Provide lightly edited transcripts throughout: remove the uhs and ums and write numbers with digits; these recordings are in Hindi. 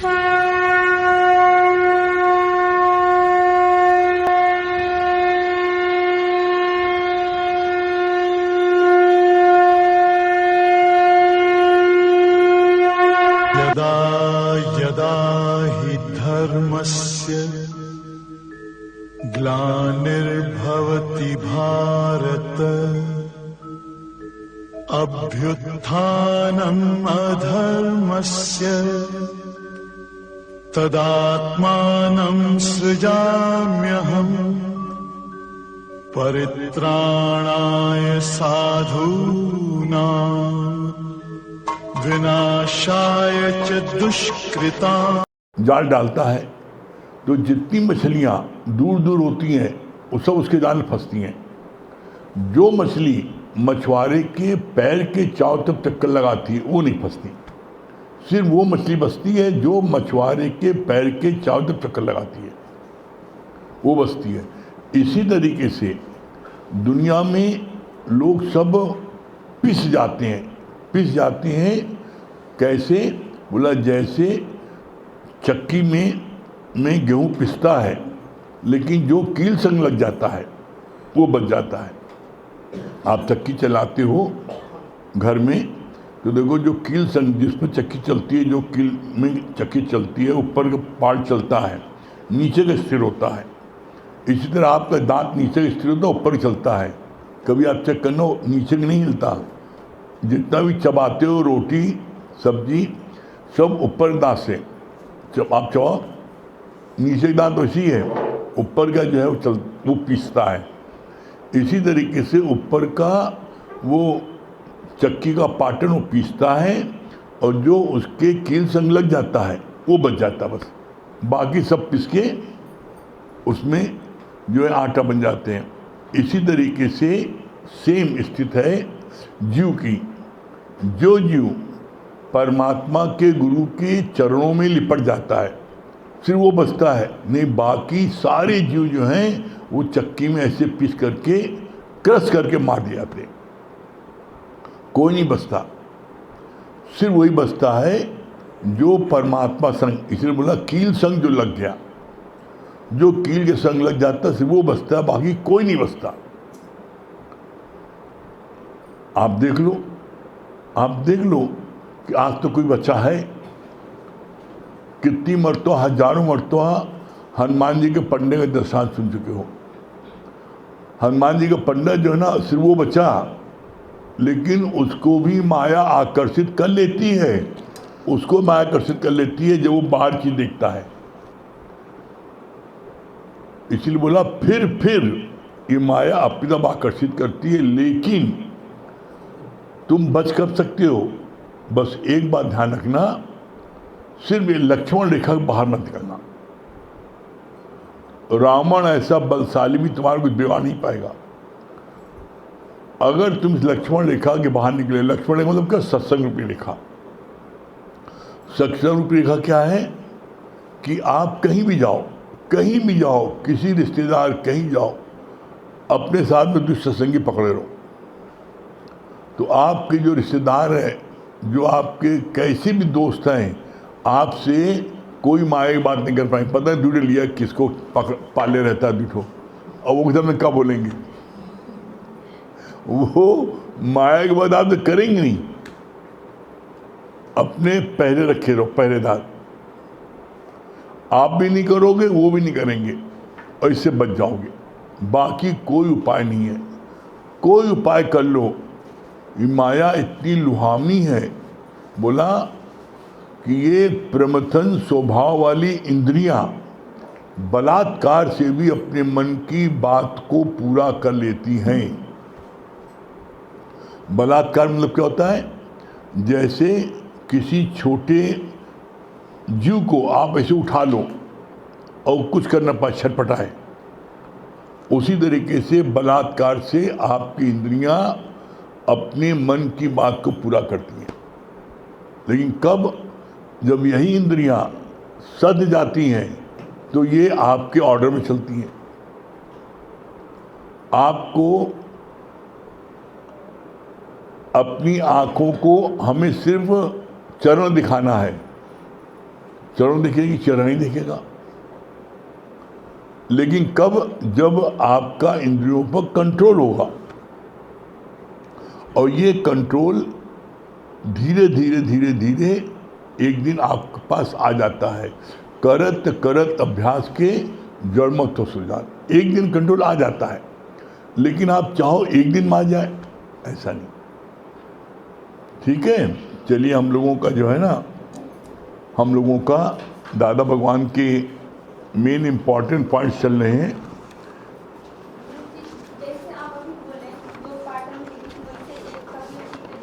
यदा यदा हि धर्मस्य ग्लानिर्भवति भारत अभ्युत्थानम् अधर्मस्य तदात्मानं सृजाम्यहम् परित्राणाय साधूनां विनाशाय च दुष्कृता। जाल डालता है तो जितनी मछलियाँ दूर दूर होती हैं वो सब उसके जाल में फंसती हैं। जो मछली मछुआरे के पैर के चारों तरफ चक्कर लगाती है वो नहीं फंसती। सिर्फ वो मछली बचती है जो मछुआरे के पैर के चारों तरफ चक्कर लगाती है, वो बचती है। इसी तरीके से दुनिया में लोग सब पिस जाते हैं। पिस जाते हैं कैसे? बोला जैसे चक्की में गेहूँ पिसता है लेकिन जो कील संग लग जाता है वो बच जाता है। आप चक्की चलाते हो घर में तो देखो जो कील संग जिसमें चक्की चलती है, जो कील में चक्की चलती है ऊपर का पार्ट चलता है, नीचे का स्थिर होता है। इसी तरह आपका दांत नीचे का स्थिर होता है, ऊपर चलता है। कभी आप चेक करना नीचे का नहीं हिलता। जितना भी चबाते हो रोटी सब्जी सब ऊपर दांत से जब आप चबाओ, नीचे का दांत वैसी है, ऊपर का जो है वो पीसता है। इसी तरीके से ऊपर का वो चक्की का पाटन वो पीसता है और जो उसके कील संग लग जाता है वो बच जाता है बस। बाकी सब पिस के उसमें जो है आटा बन जाते हैं। इसी तरीके से सेम स्थिति है जीव की। जो जीव परमात्मा के गुरु के चरणों में लिपट जाता है सिर्फ वो बचता है, नहीं बाकी सारे जीव जो हैं वो चक्की में ऐसे पीस करके क्रश करके मार दिए जाते हैं। कोई नहीं बचता, सिर्फ वही बचता है जो परमात्मा संग। इसलिए बोला कील संग जो लग गया, जो कील के संग लग जाता है सिर्फ वो बचता है, बाकी कोई नहीं बचता। आप देख लो कि आज तो कोई बच्चा है। कितनी मरतबा, हजारों मरतबा हनुमान जी के पंडे का दृष्टांत सुन चुके हो। हनुमान जी का पंडा जो है ना सिर्फ वो बचा, लेकिन उसको भी माया आकर्षित कर लेती है। उसको माया आकर्षित कर लेती है जब वो बाहर चीज देखता है। इसलिए बोला फिर ये माया अपनी तरफ आकर्षित करती है, लेकिन तुम बच कर सकते हो। बस एक बात ध्यान रखना, सिर्फ ये लक्ष्मण रेखा के बाहर मत निकलना। रावण ऐसा बलशाली भी तुम्हारा कुछ बिगाड़ नहीं पाएगा। अगर तुम इस लक्ष्मण रेखा के बाहर निकले, लक्ष्मण रेखा मतलब क्या? सत्संग रूपी रेखा। सत्संग रूपी रेखा क्या है कि आप कहीं भी जाओ, किसी रिश्तेदार कहीं जाओ, अपने साथ में कुछ सत्संगी पकड़े रहो। तो आपके जो रिश्तेदार हैं, जो आपके कैसे भी दोस्त हैं, आपसे कोई माया की बात नहीं कर पाएंगे। पता है दूध लिया किसको पाले रहता है दूठो, और वो एकदम में क्या बोलेंगे? वो माया के बाद आप करेंगे नहीं। अपने पहले रखे रहो, पहरेदार। आप भी नहीं करोगे, वो भी नहीं करेंगे, और इससे बच जाओगे। बाकी कोई उपाय नहीं है। कोई उपाय कर लो, ये माया इतनी लुहावनी है। बोला कि ये प्रमथन स्वभाव वाली इंद्रियां बलात्कार से भी अपने मन की बात को पूरा कर लेती हैं। बलात्कार मतलब क्या होता है? जैसे किसी छोटे जीव को आप ऐसे उठा लो और कुछ करना पाए, छटपटाए। उसी तरीके से बलात्कार से आपकी इंद्रियां अपने मन की बात को पूरा करती हैं। लेकिन कब? जब यही इंद्रियां सद जाती हैं तो ये आपके ऑर्डर में चलती हैं। आपको अपनी आंखों को हमें सिर्फ चरण दिखाना है, चरण दिखेगी, चेहरा नहीं दिखेगा। लेकिन कब? जब आपका इंद्रियों पर कंट्रोल होगा, और ये कंट्रोल धीरे धीरे धीरे धीरे एक दिन आपके पास आ जाता है। करत करत अभ्यास के जड़मत हो सुजान, एक दिन कंट्रोल आ जाता है। लेकिन आप चाहो एक दिन में आ जाए, ऐसा नहीं। ठीक है, चलिए हम लोगों का जो है ना, हम लोगों का दादा भगवान के मेन इम्पॉर्टेंट पॉइंट्स चल रहे हैं। जैसे आप अभी बोले दो पाटन के बीच में से एक कभी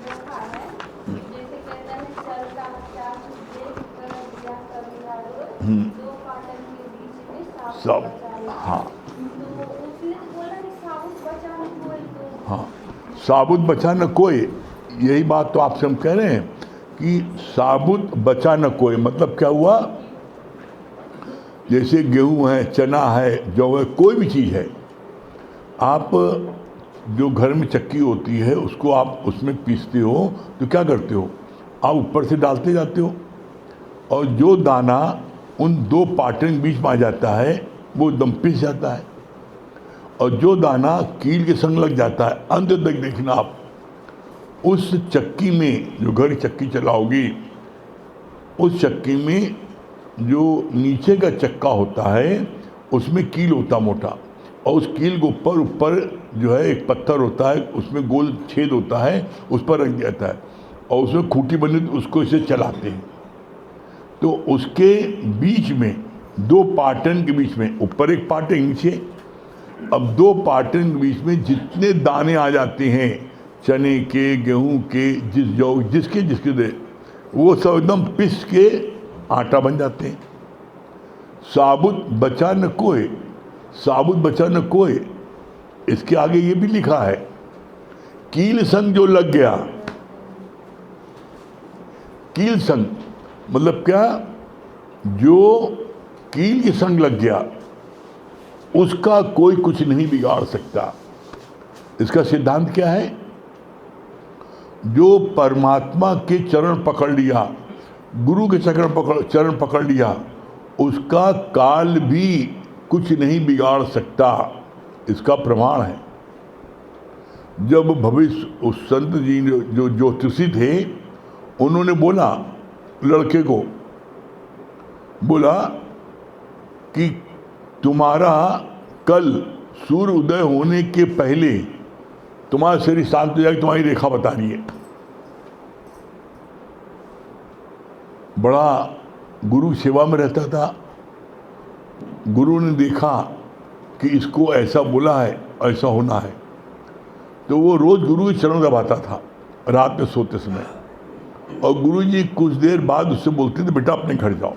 रखा है, जैसे कहता है चलता हत्या देख कर दिया कबीरा रोज, दो पाटन के बीच में साबुत सब, बचा। हाँ तो उसने बोला कि साबुत बचा न कोई, तो हाँ, साबुत बचा न कोई, यही बात तो आपसे हम कह रहे हैं कि साबुत बचा न कोई। मतलब क्या हुआ? जैसे गेहूं है, चना है, जौ है, कोई भी चीज़ है, आप जो घर में चक्की होती है उसको आप उसमें पीसते हो तो क्या करते हो? आप ऊपर से डालते जाते हो, और जो दाना उन दो पार्टन के बीच में आ जाता है वो एकदम पिस जाता है। और जो दाना कील के संग लग जाता है, अंत तक देखना आप उस चक्की में, जो घर की चक्की चलाओगी, उस चक्की में जो नीचे का चक्का होता है उसमें कील होता मोटा, और उस कील के ऊपर ऊपर जो है एक पत्थर होता है, उसमें गोल छेद होता है, उस पर रख दिया जाता है, और उसमें खूंटी बनी तो उसको इसे चलाते हैं। तो उसके बीच में दो पार्टन के बीच में, ऊपर एक पार्टन नीचे, अब दो पार्टन के बीच में जितने दाने आ जाते हैं, चने के, गेहूं के, जिसके दे, वो सब एकदम पिस के आटा बन जाते हैं। साबुत बचा न कोई, साबुत बचा न कोई। इसके आगे ये भी लिखा है, कील संग जो लग गया। कील संग मतलब क्या? जो कील के संग लग गया उसका कोई कुछ नहीं बिगाड़ सकता। इसका सिद्धांत क्या है? जो परमात्मा के चरण पकड़ लिया, गुरु के चरण पकड़ लिया, उसका काल भी कुछ नहीं बिगाड़ सकता। इसका प्रमाण है, जब भविष्य उस संत जी ने जो ज्योतिषी थे, उन्होंने बोला लड़के को, बोला कि तुम्हारा कल सूर्य उदय होने के पहले तुम्हारा शरीर शांत हो जाएगा, तुम्हारी रेखा बता रही है। बड़ा गुरु सेवा में रहता था। गुरु ने देखा कि इसको ऐसा बोला है, ऐसा होना है, तो वो रोज गुरु के चरण दबाता था रात में सोते समय, और गुरु जी कुछ देर बाद उससे बोलते थे, बेटा अपने घर जाओ।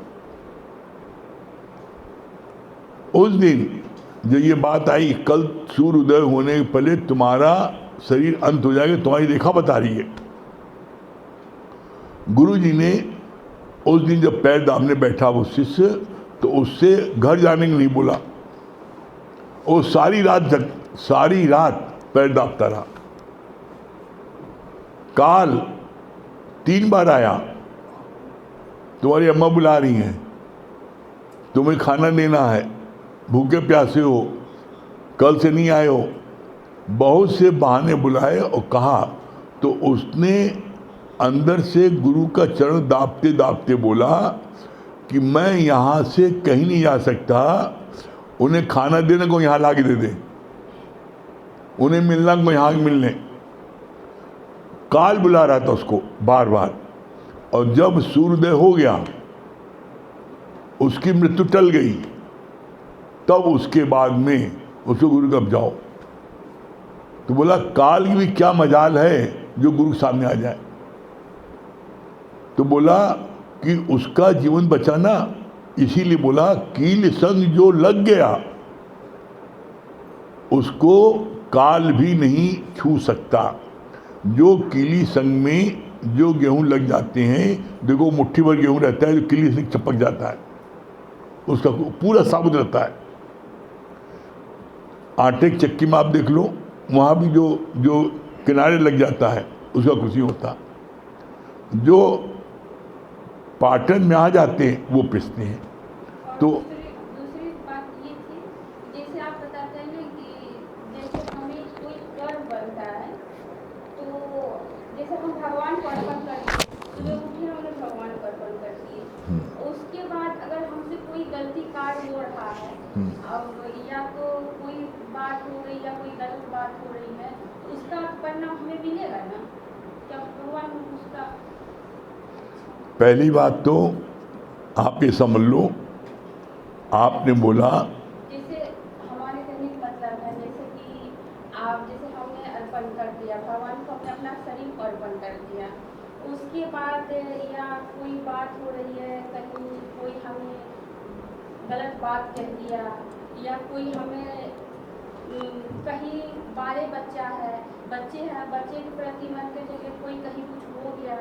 उस दिन जब ये बात आई, कल सूर्य उदय होने के पहले तुम्हारा शरीर अंत हो जाएगा, तुम्हारी रेखा बता रही है। गुरु जी ने उस दिन जब पैर दामने बैठा वो शिष्य, तो उससे घर जाने को नहीं बोला। वो सारी रात पैर दाबता रहा। काल 3 बार आया, तुम्हारी अम्मा बुला रही हैं, तुम्हें खाना देना है, भूखे प्यासे हो, कल से नहीं आए हो। बहुत से बहाने बुलाए और कहा, तो उसने अंदर से गुरु का चरण दाबते दाबते बोला कि मैं यहाँ से कहीं नहीं जा सकता, उन्हें खाना देने को यहाँ ला के दे दे, उन्हें मिलना को यहाँ मिलने। काल बुला रहा था उसको बार बार, और जब सूर्योदय हो गया, उसकी मृत्यु टल गई, तब उसके बाद में उसको गुरु कब जाओ। तो बोला काल की भी क्या मजाल है जो गुरु के सामने आ जाए। तो बोला कि उसका जीवन बचाना, इसीलिए बोला कील संग जो लग गया उसको काल भी नहीं छू सकता। जो कीली संग में जो गेहूं लग जाते हैं, देखो मुट्ठी भर गेहूं रहता है, जो कीली से चपक जाता है, उसका पूरा साबुत रहता है। आटे की चक्की में आप देख लो, वहाँ भी जो किनारे लग जाता है उसका कुछ नहीं होता। जो पाटन में आ जाते हैं वो पिसते हैं। और तो दूसरी बात ये थी, जैसे आप बताते हैं ना कि जैसे हमें कोई कर्म बनता है, तो जैसे हम भगवान को अर्पण करते हैं, सुबह उठे हमने भगवान को अर्पण कर दिए, उसके बाद अगर हमसे कोई गलती कार्य हो रहा है, अब या तो कोई बात हो रही या कोई गलत बात हो रही है, तो उसका परिणाम हमें मिलेगा ना? क्या भगवान उसका? पहली बात तो आप ये समझ लो, आपने बोला जैसे हमारे कहने का मतलब है, जैसे कि आप जैसे हमने अर्पण कर दिया भगवान को, हमने अपना शरीर को अर्पण कर दिया, उसके बाद या कोई बात हो रही है, कहीं कोई हमें गलत बात कह दिया, या कोई हमें कहीं बाले बच्चे हैं, बच्चे के प्रति मन के जगह कोई कहीं कुछ हो गया,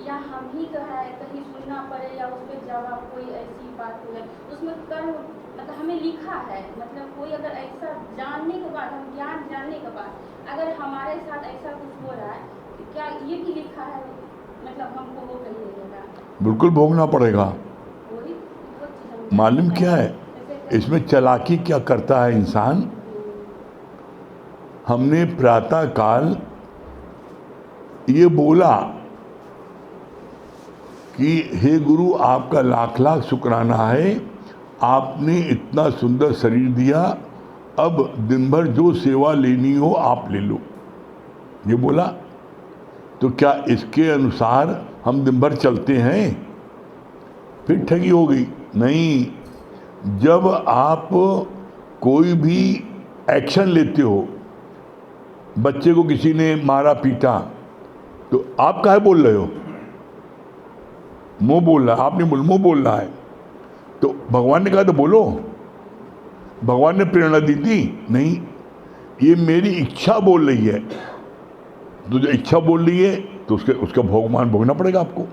या हम ही का है कहीं सुनना पड़े, या उस पर जवाब कोई ऐसी बात हो जाए, उसमें कर्म मतलब हमें लिखा है, मतलब कोई अगर ऐसा जानने के बाद, हम ज्ञान जानने के बाद अगर हमारे साथ ऐसा कुछ हो रहा है, तो क्या ये भी लिखा है, मतलब हमको वो कही देगा? बिल्कुल भोगना पड़ेगा। वही वो चीज़ हम मालूम क्या है जैसे इसमें चालाकी क्या करता है इंसान? हमने प्रातः काल ये बोला कि हे गुरु आपका लाख लाख शुक्राना है, आपने इतना सुंदर शरीर दिया, अब दिन भर जो सेवा लेनी हो आप ले लो, ये बोला। तो क्या इसके अनुसार हम दिन भर चलते हैं? फिर ठगी हो गई। नहीं, जब आप कोई भी एक्शन लेते हो, बच्चे को किसी ने मारा पीटा, तो आप काहे बोल रहे हो? मुंह बोल रहा है, आपने बोल मुंह बोल रहा है, तो भगवान ने कहा तो बोलो। भगवान ने प्रेरणा दी थी? नहीं, ये मेरी इच्छा बोल रही है। तो जो इच्छा बोल रही है तो उसका भोगमान भोगना पड़ेगा आपको।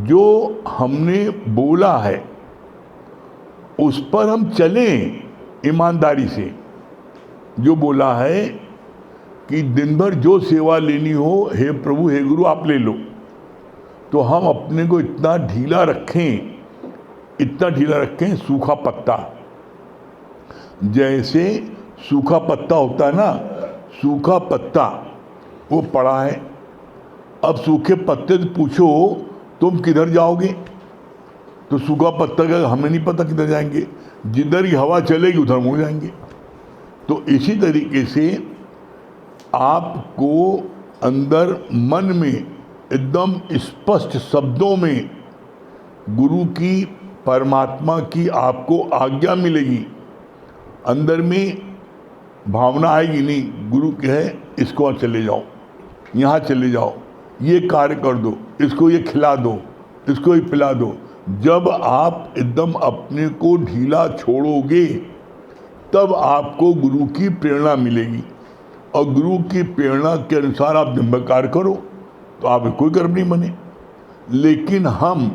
जो हमने बोला है उस पर हम चलें ईमानदारी से। जो बोला है कि दिन भर जो सेवा लेनी हो, हे प्रभु हे गुरु आप ले लो, तो हम अपने को इतना ढीला रखें सूखा पत्ता। जैसे सूखा पत्ता होता है ना, सूखा पत्ता वो पड़ा है, अब सूखे पत्ते से पूछो तुम किधर जाओगे, तो सूखा पत्ता का हमें नहीं पता किधर जाएंगे, जिधर ही हवा चलेगी उधर मुड़ जाएंगे। तो इसी तरीके से आपको अंदर मन में एकदम स्पष्ट शब्दों में गुरु की, परमात्मा की आपको आज्ञा मिलेगी। अंदर में भावना आएगी, नहीं गुरु कहे इसको चले जाओ, यहाँ चले जाओ, ये कार्य कर दो, इसको ये खिला दो, इसको ये पिला दो। जब आप एकदम अपने को ढीला छोड़ोगे तब आपको गुरु की प्रेरणा मिलेगी, और गुरु की प्रेरणा के अनुसार आप दिन भर कार्य करो तो आप कोई कर्म नहीं बने। लेकिन हम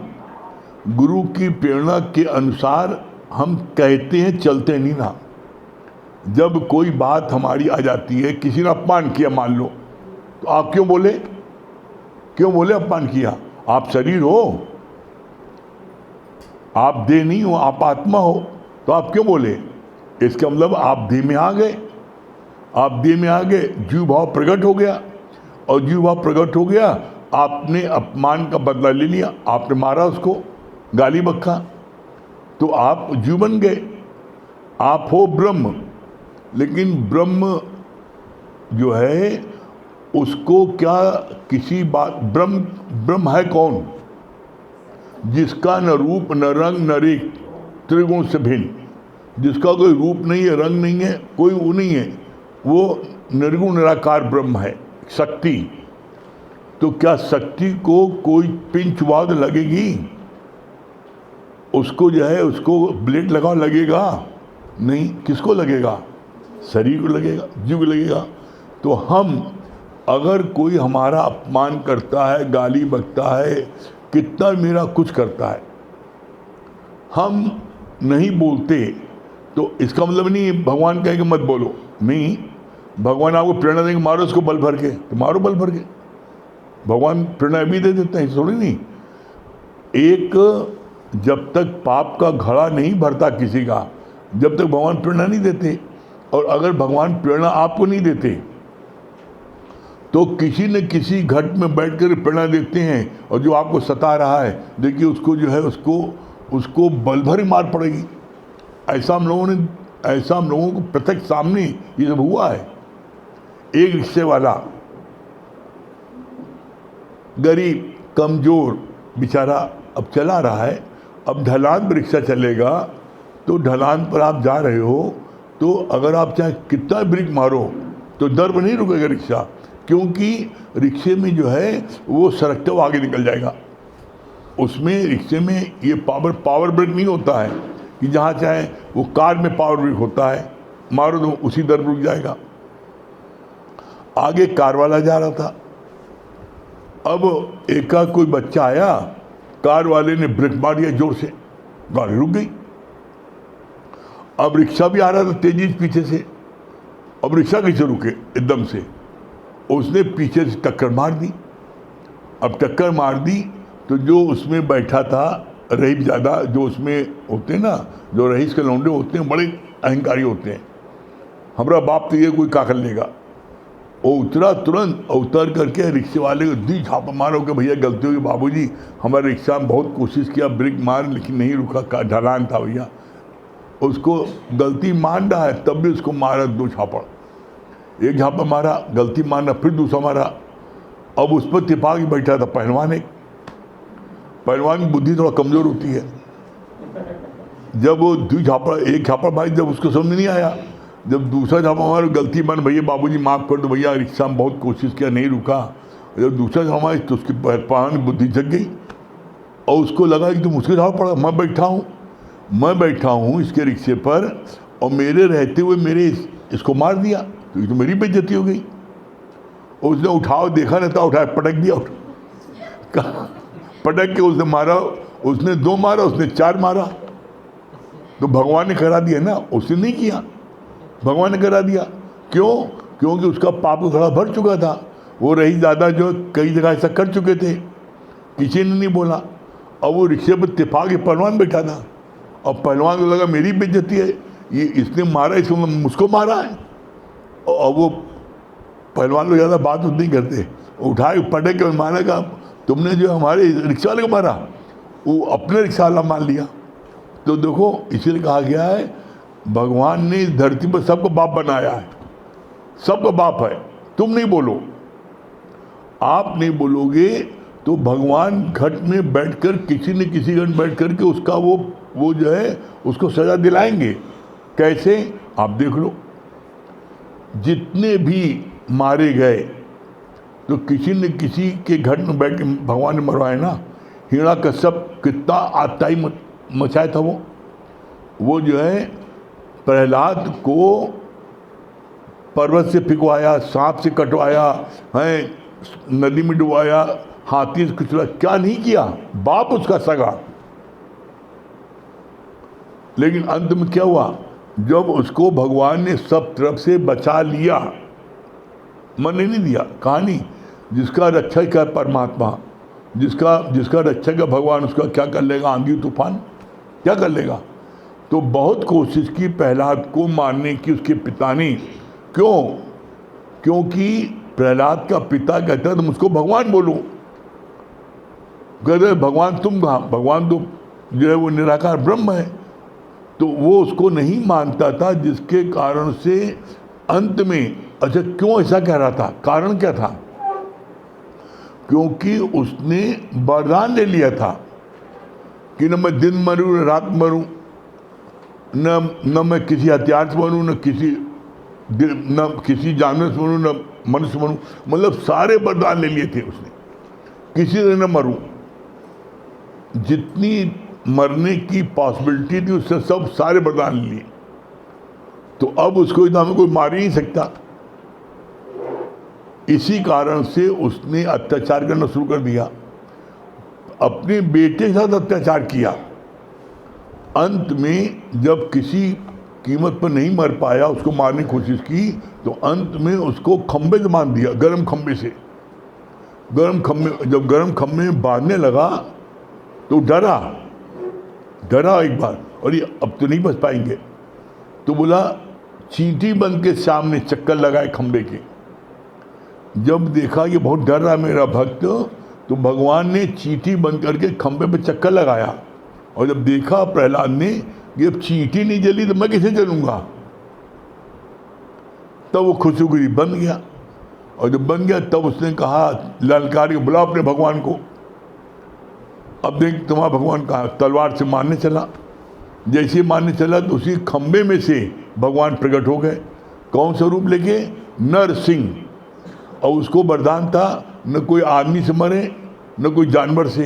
गुरु की प्रेरणा के अनुसार हम कहते हैं, चलते नहीं ना। जब कोई बात हमारी आ जाती है, किसी ने अपमान किया मान लो, तो आप क्यों बोले अपमान किया? आप शरीर हो, आप देह नहीं हो, आप आत्मा हो, तो आप क्यों बोले? इसका मतलब आप देह में आ गए, जीव भाव प्रकट हो गया, और जीव भाव प्रकट हो गया, आपने अपमान का बदला ले लिया, आपने मारा उसको, गाली बक्का, तो आप जीव बन गए। आप हो ब्रह्म, लेकिन ब्रह्म जो है उसको क्या किसी बात, ब्रह्म है कौन? जिसका न रूप न रंग न रेख, त्रिगुण से भिन्न, जिसका कोई रूप नहीं है, रंग नहीं है, कोई वो नहीं है, वो निर्गुण निराकार ब्रह्म है, शक्ति। तो क्या शक्ति को कोई पिंच वाद लगेगी? उसको जो है उसको ब्लेड लगाओ, लगेगा नहीं। किसको लगेगा? शरीर को लगेगा, जीव को लगेगा। तो हम अगर कोई हमारा अपमान करता है, गाली बकता है, कितना मेरा कुछ करता है, हम नहीं बोलते, तो इसका मतलब नहीं भगवान कहेंगे मत बोलो, नहीं। भगवान आपको प्रेरणा देंगे, मारो उसको बल भर के, तो मारो बल भर के। भगवान प्रेरणा भी दे देते हैं, थोड़ी नहीं। एक जब तक पाप का घड़ा नहीं भरता किसी का, जब तक भगवान प्रेरणा नहीं देते। और अगर भगवान प्रेरणा आपको नहीं देते तो किसी न किसी घट में बैठकर प्रेरणा देते हैं, और जो आपको सता रहा है देखिए उसको जो है उसको बल भर मार पड़ेगी। ऐसा हम लोगों को प्रत्यक्ष सामने ये सब हुआ है। एक रिक्शे वाला गरीब कमजोर बेचारा अब चला रहा है, अब ढलान पर रिक्शा चलेगा तो ढलान पर आप जा रहे हो तो अगर आप चाहे कितना ब्रेक मारो तो दर पर नहीं रुकेगा रिक्शा, क्योंकि रिक्शे में जो है वो सरकते हुए आगे निकल जाएगा। उसमें रिक्शे में ये पावर ब्रेक नहीं होता है कि जहाँ चाहे वो कार में पावर ब्रेक होता है, मारो तो उसी दर पर रुक जाएगा। आगे कार वाला जा रहा था, अब एका कोई बच्चा आया, कार वाले ने ब्रेक मार दिया जोर से, गाड़ी रुक गई। अब रिक्शा भी आ रहा था तेजी पीछे से, अब रिक्शा कैसे रुके एकदम से, उसने पीछे से टक्कर मार दी। अब टक्कर मार दी तो जो उसमें बैठा था रईस ज़्यादा, जो उसमें होते हैं ना, जो रईस के लौंडे होते हैं बड़े अहंकारी होते हैं, हमारा बाप तो ये कोई का कर लेगा, वो उतरा तुरंत, उतर करके रिक्शे वाले को दी झापा मारो कि भैया गलती होगी बाबूजी, हमारे रिक्शा में बहुत कोशिश किया ब्रेक मार लेकिन नहीं रुका, ढलान था भैया। उसको गलती मान रहा है तब भी उसको मारा 2 झापड़, एक झापा मारा, गलती मारना, फिर दूसरा मारा। अब उस पर तिपा के बैठा था पहलवान। पहलवान की बुद्धि थोड़ा कमज़ोर होती है, जब वो एक झापड़ भाई जब उसको समझ नहीं आया, जब दूसरा झापा मारा गलती मान, भैया बाबूजी माफ़ कर दो भैया, रिक्शा में बहुत कोशिश किया नहीं रुका, जब दूसरा झापा मारा तो उसकी पहलवान की बुद्धि जग गई और उसको लगा कि तुम उसके झापड़ पड़ा, मैं बैठा हूँ इसके रिक्शे पर और मेरे रहते हुए इसको मार दिया तो ये तो मेरी बेइज्जती हो गई। उसने उठाओ देखा रहता, उठाया पटक दिया, पटक के उसने मारा, उसने 2 मारा, उसने 4 मारा। तो भगवान ने करा दिया ना, उसने नहीं किया, भगवान ने करा दिया। क्यों? क्योंकि उसका पाप घड़ा भर चुका था। वो रही दादा जो कई जगह ऐसा कर चुके थे, किसी ने नहीं बोला। अब वो रिक्शे पर तिफा के पहलवान बैठा था और पहलवान को लगा मेरी बेइज्जती है, ये इसने मारा, इसको मुझको मारा है। और वो पहलवान लोग ज़्यादा बात नहीं करते, उठाए पटक के मारा का तुमने जो हमारे रिक्शा वाले को मारा, वो अपने रिक्शा वाला मान लिया। तो देखो इसीलिए कहा गया है भगवान ने इस धरती पर सबको बाप बनाया है, सबका बाप है। तुम नहीं बोलो, आप नहीं बोलोगे तो भगवान घट में बैठकर किसी न किसी घट बैठ कर के उसका वो जो है उसको सजा दिलाएंगे। कैसे? आप देख लो, जितने भी मारे गए तो किसी न किसी के घट में बैठ के भगवान ने मरवाए ना। हिरण्यकश्यप कितना आताई मचाया था वो जो है प्रहलाद को पर्वत से फिकवाया, सांप से कटवाया है, नदी में डुबाया, हाथी से कुचला, क्या नहीं किया, बाप उसका सगा। लेकिन अंत में क्या हुआ, जब उसको भगवान ने सब तरफ से बचा लिया, मन नहीं दिया, कहानी जिसका रक्षक है परमात्मा, जिसका रक्षक है भगवान, उसका क्या कर लेगा, आंधी तूफान क्या कर लेगा। तो बहुत कोशिश की प्रहलाद को मारने की उसके पिता ने। क्यों? क्योंकि प्रहलाद का पिता कहता है तुम उसको भगवान बोलो, कहते भगवान तुम कहाँ, भगवान तो जो है वो निराकार ब्रह्म है। तो वो उसको नहीं मानता था, जिसके कारण से अंत में, अच्छा क्यों ऐसा कह रहा था, कारण क्या था? क्योंकि उसने वरदान ले लिया था कि न मैं दिन मरूं न रात मरूं, न मैं किसी हथियार से मरूं, न किसी जानवर से मरूं, न मनुष्य मरूं, मतलब सारे वरदान ले लिए थे उसने, किसी से न मरूं। जितनी मरने की पॉसिबिलिटी थी उससे सब सारे वरदान लिए। तो अब उसको इतना में कोई मार ही नहीं सकता। इसी कारण से उसने अत्याचार करना शुरू कर दिया, अपने बेटे के साथ अत्याचार किया। अंत में जब किसी कीमत पर नहीं मर पाया, उसको मारने की कोशिश की, तो अंत में उसको खंबे से बांध दिया, गर्म खंबे से। जब गर्म खम्भे में बांधने लगा तो डरा एक बार, और ये अब तो नहीं बच पाएंगे। तो बोला चींटी बन के सामने चक्कर लगाए खम्भे के। जब देखा ये बहुत डर रहा मेरा भक्त, तो भगवान ने चींटी बन करके खम्भे पे चक्कर लगाया, और जब देखा प्रहलाद ने कि अब चींटी नहीं जली तो मैं कैसे चलूंगा, तब वो खुशुगरी बन गया। और जब बन गया तब उसने कहा, ललकार के बुला अपने भगवान को, अब देख तुम्हारा भगवान कहा। तलवार से मारने चला, जैसे मारने चला तो उसी खम्भे में से भगवान प्रकट हो गए। कौन सा रूप लेके? नरसिंह। और उसको वरदान था न कोई आदमी से मरे न कोई जानवर से।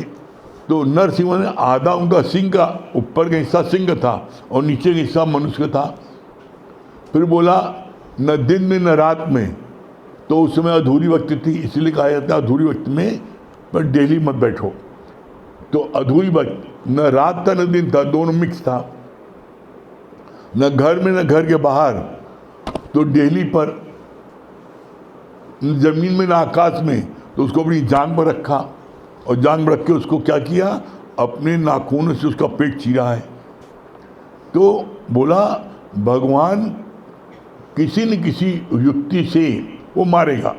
तो नरसिंह ने आधा उनका सिंह का ऊपर का हिस्सा सिंह का था और नीचे का हिस्सा मनुष्य का था। फिर बोला न दिन में न रात में, तो उस समय अधूरी वक्त थी, इसलिए कहा जाता है अधूरी वक्त में पर डेली मत बैठो। तो अधूरी वक्त न रात था न दिन था, दोनों मिक्स था, न घर में न घर के बाहर। तो डेली पर जमीन में न आकाश में, तो उसको अपनी जांग पर रखा, और जांग पर रख के उसको क्या किया, अपने नाखूनों से उसका पेट चीरा है। तो बोला भगवान किसी न किसी युक्ति से वो मारेगा,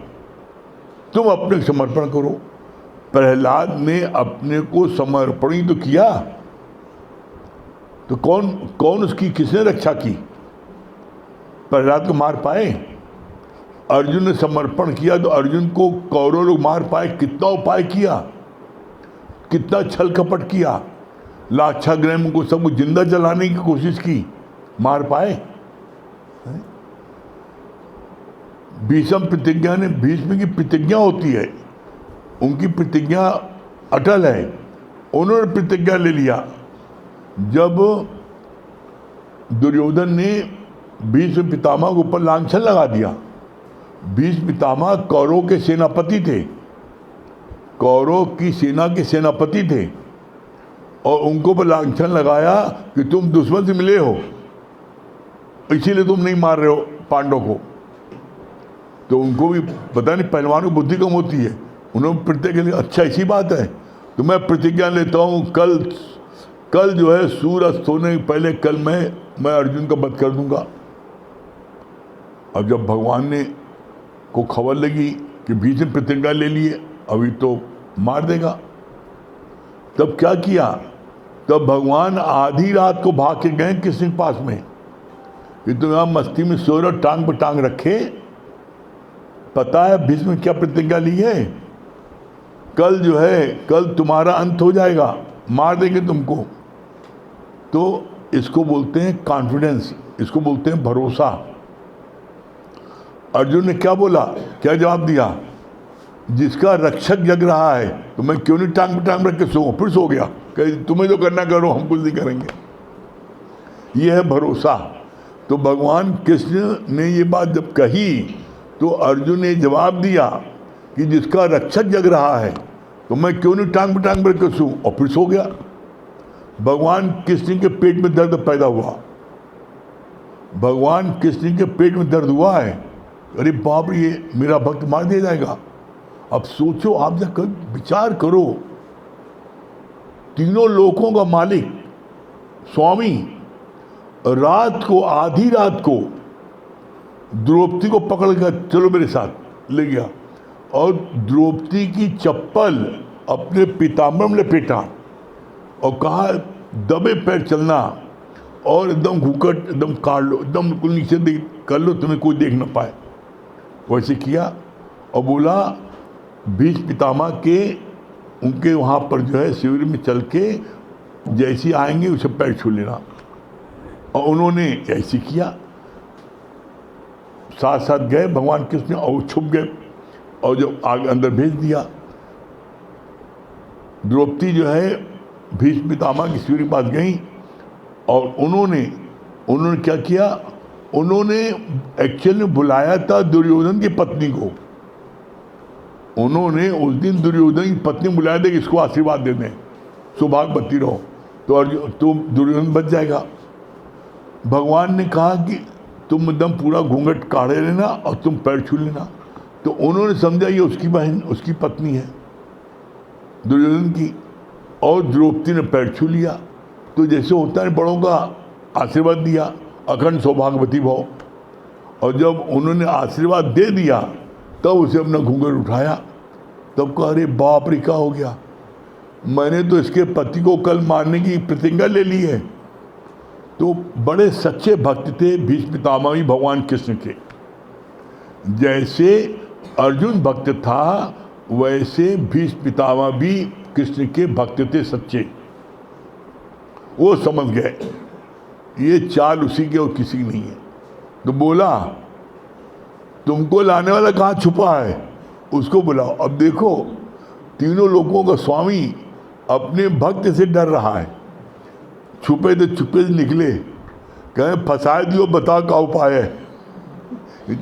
तुम अपने समर्पण करो। प्रहलाद ने अपने को समर्पण ही तो किया, तो कौन उसकी किसने रक्षा की? प्रहलाद को मार पाए? अर्जुन ने समर्पण किया तो अर्जुन को कौरव लोग मार पाए? कितना उपाय किया, कितना छल कपट किया, लाक्षागृह में को सबको जिंदा जलाने की कोशिश की, मार पाए? भीष्म प्रतिज्ञा ने, भीष्म की प्रतिज्ञा होती है, उनकी प्रतिज्ञा अटल है, उन्होंने प्रतिज्ञा ले लिया। जब दुर्योधन ने भीष्म पितामह के ऊपर लांछन लगा दिया, भीष्म पितामह कौरव के सेनापति थे, कौरव की सेना के सेनापति थे, और उनको पर लांछन लगाया कि तुम दुश्मन से मिले हो, इसीलिए तुम नहीं मार रहे हो पांडव को। तो उनको भी पता नहीं, पहलवानों की बुद्धि कम होती है, उन्होंने प्रतिज्ञा ली, अच्छा ऐसी बात है तो मैं प्रतिज्ञा लेता हूँ, कल जो है सूर्य अस्त होने पहले कल मैं अर्जुन का वध कर दूंगा। अब जब भगवान ने को खबर लगी कि भीष्म प्रतिज्ञा ले लिए, अभी तो मार देगा, तब क्या किया? तब भगवान आधी रात को भाग के गए किसी के पास में कि तुम यहाँ मस्ती में सो रहे हो, टांग पर टांग रखे, पता है भीष्म क्या प्रतिज्ञा ली है? कल जो है, कल तुम्हारा अंत हो जाएगा, मार देंगे तुमको। तो इसको बोलते हैं कॉन्फिडेंस, इसको बोलते हैं भरोसा। अर्जुन ने क्या बोला, क्या जवाब दिया? जिसका रक्षक जग रहा है तो मैं क्यों नहीं टांग पे टांग रख के सो, फिर सो गया, कहीं तुम्हें जो करना करो, हम कुछ नहीं करेंगे। ये है भरोसा। तो भगवान कृष्ण ने ये बात जब कही तो अर्जुन ने जवाब दिया कि जिसका रक्षक जग रहा है तो मैं क्यों नहीं टांग पे टांग रख के सो, और फिर सो गया। भगवान कृष्ण के पेट में दर्द पैदा हुआ, भगवान कृष्ण के पेट में दर्द हुआ है, अरे बाप रे, ये मेरा भक्त मार दिया जाएगा। अब सोचो, आप जाकर विचार करो, तीनों लोकों का मालिक स्वामी रात को, आधी रात को द्रौपदी को पकड़ कर चलो मेरे साथ ले गया, और द्रौपदी की चप्पल अपने पिताम्बर में लपेटा और कहा दबे पैर चलना, और एकदम घूकट एकदम काट लो, एकदम बिल्कुल नीचे कर लो, तुम्हें कोई देख ना पाए। वैसे किया और बोला भीष्म पितामह के उनके वहाँ पर जो है शिविर में चल के जैसे आएंगे उसे पैर छू लेना, और उन्होंने ऐसे किया। साथ साथ गए भगवान कृष्ण और छुप गए, और जब आगे अंदर भेज दिया। द्रौपदी जो है भीष्म पितामह की शिविर के पास गई, और उन्होंने क्या किया, उन्होंने एक्चुअली में बुलाया था दुर्योधन की पत्नी को। उन्होंने उस दिन दुर्योधन की पत्नी बुलाया था कि इसको आशीर्वाद दे दें, सौभाग्यवती रहो, तो दुर्योधन बच जाएगा। भगवान ने कहा कि तुम एकदम पूरा घूंघट काढ़े लेना और तुम पैर छू लेना। तो उन्होंने समझा ये उसकी बहन, उसकी पत्नी है। दुर्योधन की, और द्रौपदी ने पैर छू लिया। तो जैसे होता है बड़ों का आशीर्वाद दिया, अखंड सौभाग्यवती भव। और जब उन्होंने आशीर्वाद दे दिया तब उसे अपना घूंघट उठाया। तब कहा अरे बाप रे क्या हो गया, मैंने तो इसके पति को कल मारने की प्रतिज्ञा ले ली है। तो बड़े सच्चे भक्त थे भीष्म पितामह भी भगवान कृष्ण के। जैसे अर्जुन भक्त था वैसे भीष्म पितामह भी कृष्ण के भक्त थे सच्चे। वो समझ गए ये चाल उसी के और किसी की नहीं है। तो बोला तुमको लाने वाला कहाँ छुपा है, उसको बुलाओ। अब देखो तीनों लोगों का स्वामी अपने भक्त से डर रहा है। छुपे तो छुपे से निकले, कहे फंसा दियो, बताओ क्या उपाय है।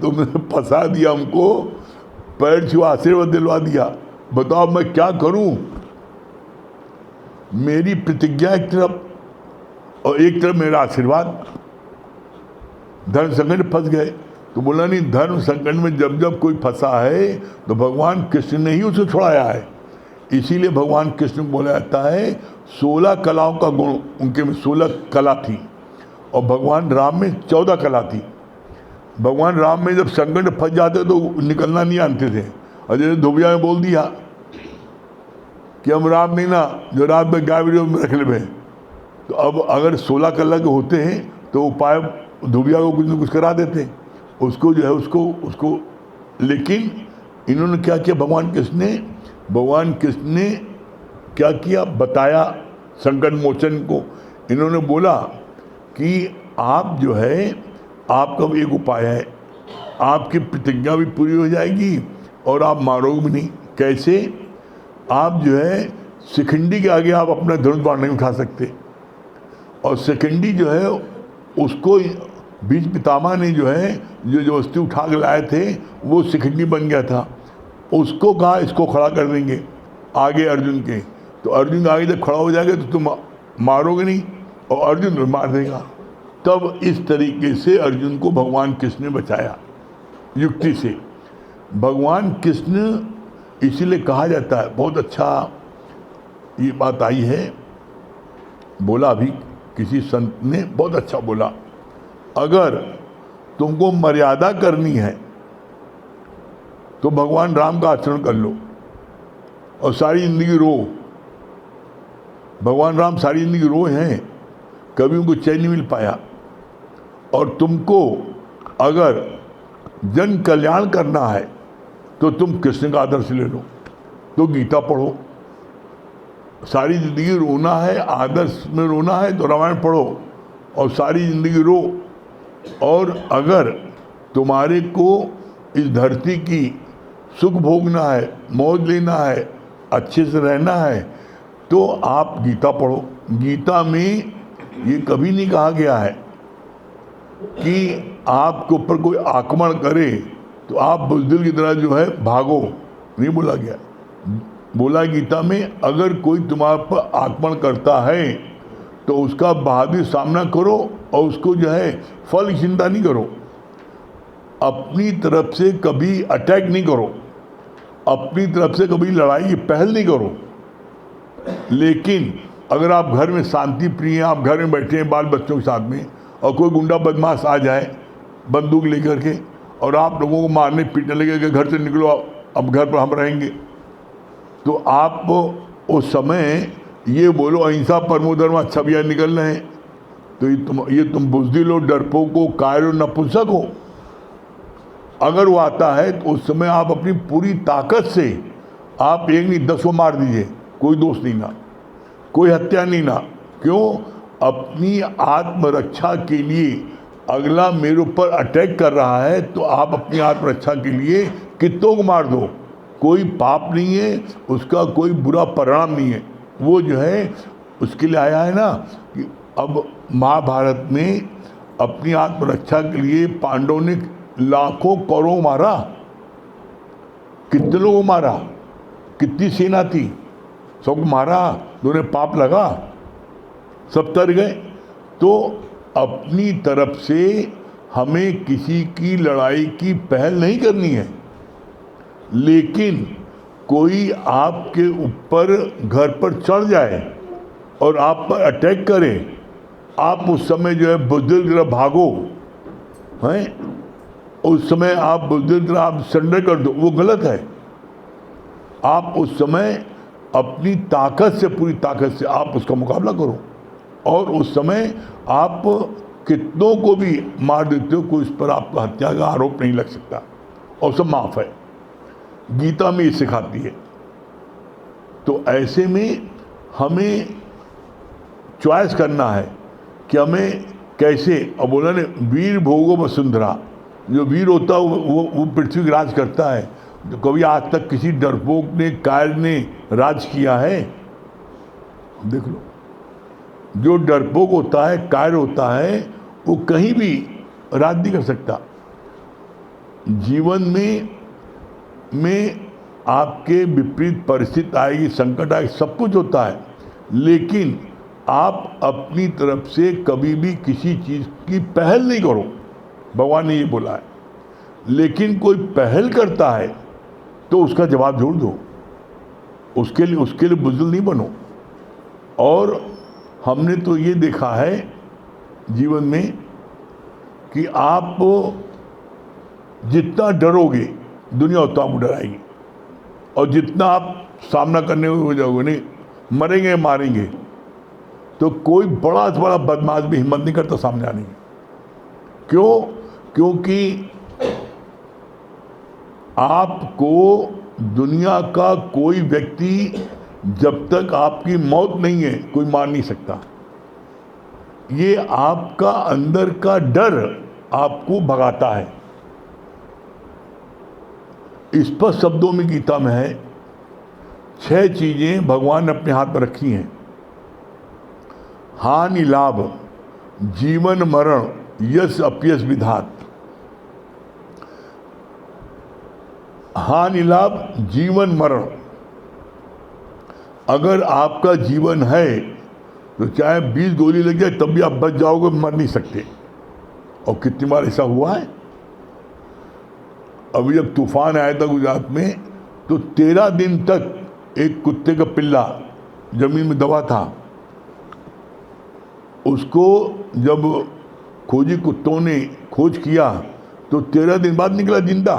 तुमने फंसा दिया हमको, पैर छुआ आशीर्वाद दिलवा दिया, बताओ मैं क्या करूं। मेरी प्रतिज्ञा एक तरफ और एक तरफ मेरा आशीर्वाद। धर्म संकट में फंस गए। तो बोला नहीं, धर्म संकट में जब जब कोई फंसा है तो भगवान कृष्ण ने ही उसे छुड़ाया है। इसीलिए भगवान कृष्ण को बोला जाता है 16 कलाओं का गुण उनके में 16 कला थी और भगवान राम में 14 कला थी। भगवान राम में जब संकट में फंस जाते तो निकलना नहीं जानते थे। और जैसे धोबिया ने बोल दिया कि हम राम नहीं ना जो रात में गाय वीडियो में रख ले, तो अब अगर 16 कला के होते हैं तो उपाय धोबिया को कुछ न कुछ करा देते उसको, जो है उसको। लेकिन इन्होंने क्या किया, भगवान कृष्ण ने क्या किया बताया संकट मोचन को। इन्होंने बोला कि आप जो है, आपका भी एक उपाय है, आपकी प्रतिज्ञा भी पूरी हो जाएगी और आप मारोगे भी नहीं। कैसे? आप जो है शिखंडी के आगे आप अपना धनुष बाण नहीं उठा सकते। और शिखंडी जो है उसको भीष्म पितामह ने जो है जो वस्तु उठा के लाए थे वो शिखंडी बन गया था। उसको कहा इसको खड़ा कर देंगे आगे अर्जुन के। तो अर्जुन आगे जब खड़ा हो जाएगा तो तुम मारोगे नहीं और अर्जुन भी मार देगा। तब इस तरीके से अर्जुन को भगवान कृष्ण ने बचाया युक्ति से। भगवान कृष्ण इसीलिए कहा जाता है, बहुत अच्छा ये बात आई है, बोला अभी किसी संत ने बहुत अच्छा बोला, अगर तुमको मर्यादा करनी है तो भगवान राम का आचरण कर लो और सारी जिंदगी रो। भगवान राम सारी जिंदगी रोए हैं, कभी उनको चैन नहीं मिल पाया। और तुमको अगर जन कल्याण करना है तो तुम कृष्ण का आदर्श ले लो, तो गीता पढ़ो। सारी जिंदगी रोना है, आदर्श में रोना है तो रामायण पढ़ो और सारी जिंदगी रो। और अगर तुम्हारे को इस धरती की सुख भोगना है, मौज लेना है, अच्छे से रहना है तो आप गीता पढ़ो। गीता में ये कभी नहीं कहा गया है कि आपके ऊपर कोई आक्रमण करे तो आप बुज़दिल की तरह जो है भागो, नहीं बोला गया। बोला गीता में अगर कोई तुम्हारे पर आक्रमण करता है तो उसका बहादुरी सामना करो और उसको जो है फल की चिंता नहीं करो। अपनी तरफ से कभी अटैक नहीं करो, अपनी तरफ से कभी लड़ाई की पहल नहीं करो। लेकिन अगर आप घर में शांति प्रिय हैं, आप घर में बैठे हैं बाल बच्चों के साथ में और कोई गुंडा बदमाश आ जाए बंदूक लेकर के और आप लोगों को मारने पीटने लगे कि घर से निकलो अब घर पर हम रहेंगे, तो आप उस समय ये बोलो अहिंसा परमो धर्म, अच्छा भैया निकल रहे हैं, तो ये तुम बुज़दिल हो, डरपोक हो, कायर हो, नपुंसक हो। अगर वो आता है तो उस समय आप अपनी पूरी ताकत से आप एक नहीं 10 को मार दीजिए, कोई दोष नहीं ना, कोई हत्या नहीं ना। क्यों? अपनी आत्मरक्षा के लिए अगला मेरे ऊपर अटैक कर रहा है तो आप अपनी आत्मरक्षा के लिए कितनों को मार दो, कोई पाप नहीं है, उसका कोई बुरा परिणाम नहीं है। वो जो है उसके लिए आया है ना कि अब महाभारत में अपनी आत्मरक्षा के लिए पांडवों ने लाखों करोड़ों मारा, कितने लोगों को मारा, कितनी सेना थी, सबको मारा, उन्हें पाप लगा, सब तर गए। तो अपनी तरफ से हमें किसी की लड़ाई की पहल नहीं करनी है, लेकिन कोई आपके ऊपर घर पर चढ़ जाए और आप पर अटैक करे, आप उस समय जो है बुजुर्ग तरह भागो, हैं, उस समय आप बुजुर्ग तरह आप सरेंडर कर दो, वो गलत है। आप उस समय अपनी ताकत से, पूरी ताकत से आप उसका मुकाबला करो, और उस समय आप कितनों को भी मार देते हो, कोई उस पर आपका हत्या का आरोप नहीं लग सकता, और सब माफ है। गीता में ये सिखाती है। तो ऐसे में हमें चॉइस करना है कि हमें कैसे, अब बोला ने वीर भोगो वसुंधरा, जो वीर होता है वो पृथ्वी राज करता है। तो कभी आज तक किसी डरपोक ने, कायर ने राज किया है? देख लो, जो डरपोक होता है, कायर होता है, वो कहीं भी राज नहीं कर सकता। जीवन में आपके विपरीत परिस्थिति आएगी, संकट आएगी, सब कुछ होता है, लेकिन आप अपनी तरफ से कभी भी किसी चीज़ की पहल नहीं करो, भगवान ने ये बोला है। लेकिन कोई पहल करता है तो उसका जवाब जोड़ दो, उसके लिए बुज़दिल नहीं बनो। और हमने तो ये देखा है जीवन में कि आप जितना डरोगे दुनिया उतना आपको डराएगी, और जितना आप सामना करने में हो जाओगे, नहीं मरेंगे मारेंगे, तो कोई बड़ा से बड़ा बदमाश भी हिम्मत नहीं करता सामने आने की। क्यों? क्योंकि आपको दुनिया का कोई व्यक्ति, जब तक आपकी मौत नहीं है, कोई मार नहीं सकता। ये आपका अंदर का डर आपको भगाता है। स्पष्ट शब्दों में गीता में है, 6 चीजें भगवान ने अपने हाथ में रखी हैं: हानि लाभ, जीवन मरण, यश अपयश विधात। हानि लाभ, जीवन मरण। अगर आपका जीवन है तो चाहे 20 गोली लग जाए तब भी आप बच जाओगे, मर नहीं सकते। और कितनी बार ऐसा हुआ है। अभी जब तूफान आया था गुजरात में, तो 13 दिन तक एक कुत्ते का पिल्ला जमीन में दबा था। उसको जब खोजी कुत्तों ने खोज किया तो 13 दिन बाद निकला जिंदा।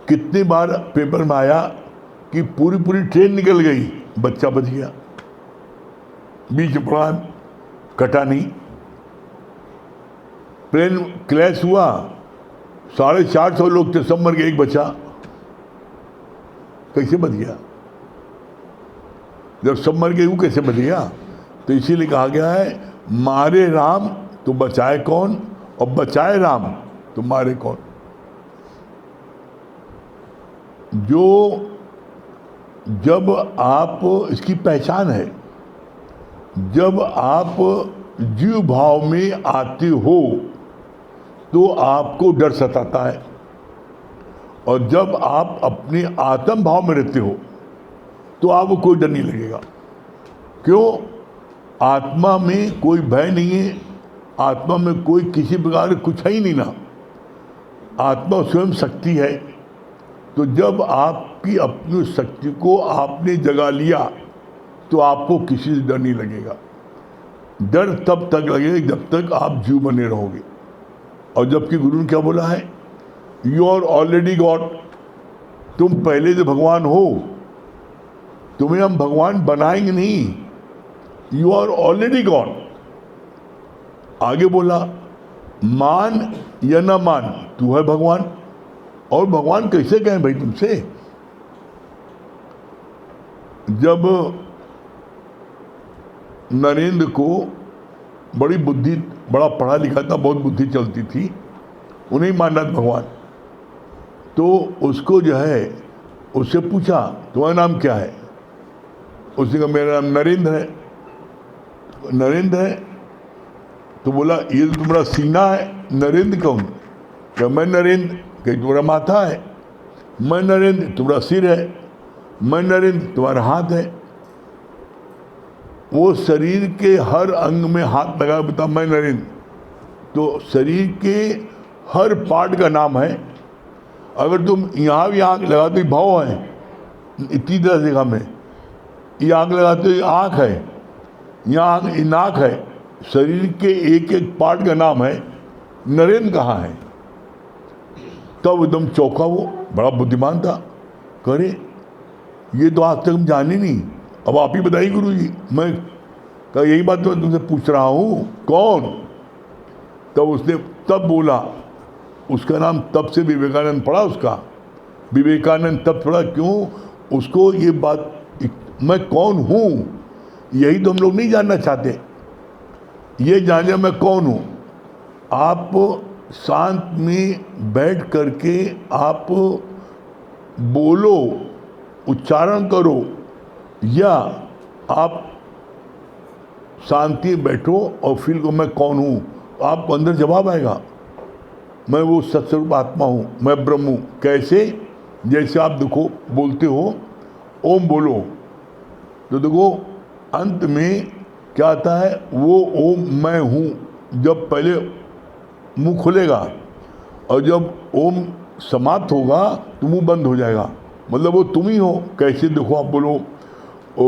कितनी बार पेपर में आया कि पूरी ट्रेन निकल गई, बच्चा बच गया, बीच पड़ा, कटा नहीं। प्लेन क्रैश हुआ, 450 लोग थे, सब मर गए, एक बचा। कैसे बच गया? जब सब मर गए वो कैसे बच गया? तो इसीलिए कहा गया है, मारे राम तो बचाए कौन, और बचाए राम तो मारे कौन। जो जब आप, इसकी पहचान है, जब आप जीव भाव में आते हो तो आपको डर सताता है, और जब आप अपने आत्म भाव में रहते हो तो आपको कोई डर नहीं लगेगा। क्यों? आत्मा में कोई भय नहीं है, आत्मा में कोई किसी प्रकार कुछ है ही नहीं ना। आत्मा स्वयं शक्ति है। तो जब आपकी अपनी शक्ति को आपने जगा लिया तो आपको किसी से डर नहीं लगेगा। डर तब तक लगेगा जब तक आप जीव बने रहोगे। और जबकि गुरु ने क्या बोला है, यू आर ऑलरेडी गॉड, तुम पहले से भगवान हो, तुम्हें हम भगवान बनाएंगे नहीं, यू आर ऑलरेडी गॉड। आगे बोला, मान या न मान, तू है भगवान। और भगवान कैसे कहें भाई तुमसे? जब नरेंद्र को बड़ी बुद्धि, बड़ा पढ़ा लिखा था, बहुत बुद्धि चलती थी, उन्हें मानना था भगवान, तो उसको जो है उससे पूछा तुम्हारा नाम क्या है? उसने कहा मेरा नाम नरेंद्र है। नरेंद्र है तो बोला ये तो तुम्हारा सीना है, नरेंद्र कौन? क्या मैं नरेंद्र? कहीं तुम्हारा माथा है। मैं नरेंद्र, तुम्हारा सिर है। मैं नरेंद्र, तुम्हारा हाथ है। वो शरीर के हर अंग में हाथ लगा बता मैं नरेंद्र। तो शरीर के हर पार्ट का नाम है। अगर तुम यहाँ भी आँख लगाते हो भाव है, इतनी तरह देखा मैं, ये आँख लगाते हो, ये आँख है, यहाँ आँख, नाक है, शरीर के एक एक पार्ट का नाम है, नरेंद्र कहाँ है? तब एकदम चौंका वो, बड़ा बुद्धिमान था, करे ये तो आज तक हम जाने नहीं, अब आप ही बताइए गुरुजी। मैं कहा यही बात तो तुमसे पूछ रहा हूँ, कौन? तब उसने तब बोला, उसका नाम तब से विवेकानंद पड़ा, उसका विवेकानंद तब पड़ा। क्यों? उसको ये बात, मैं कौन हूँ, यही तो हम लोग नहीं जानना चाहते, ये जाने मैं कौन हूँ। आप शांत में बैठ करके आप बोलो, उच्चारण करो, या आप शांति बैठो और फील को मैं कौन हूँ, आपको अंदर जवाब आएगा, मैं वो सत्स्वरूप आत्मा हूँ, मैं ब्रह्म हूँ। कैसे? जैसे आप देखो बोलते हो ओम बोलो, तो देखो अंत में क्या आता है, वो ओम मैं हूँ जब पहले मुंह खुलेगा, और जब ओम समाप्त होगा तो मुंह बंद हो जाएगा, मतलब वो तुम ही हो। कैसे? देखो आप बोलो ओ,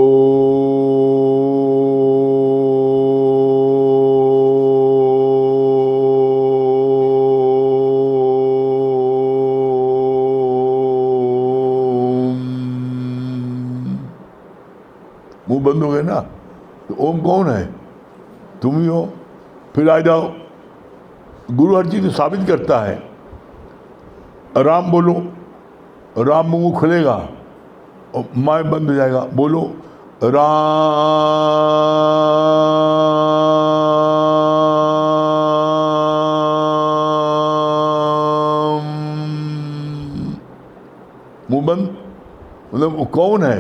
मुंह बंद हो गया ना, तो ओम कौन है? तुम ही हो। फिर आ जाओ, गुरु हर चीज साबित करता है, राम बोलो, राम मुंह खुलेगा और माँ बंद हो जाएगा, बोलो राम, मुंह बंद, मतलब वो कौन है?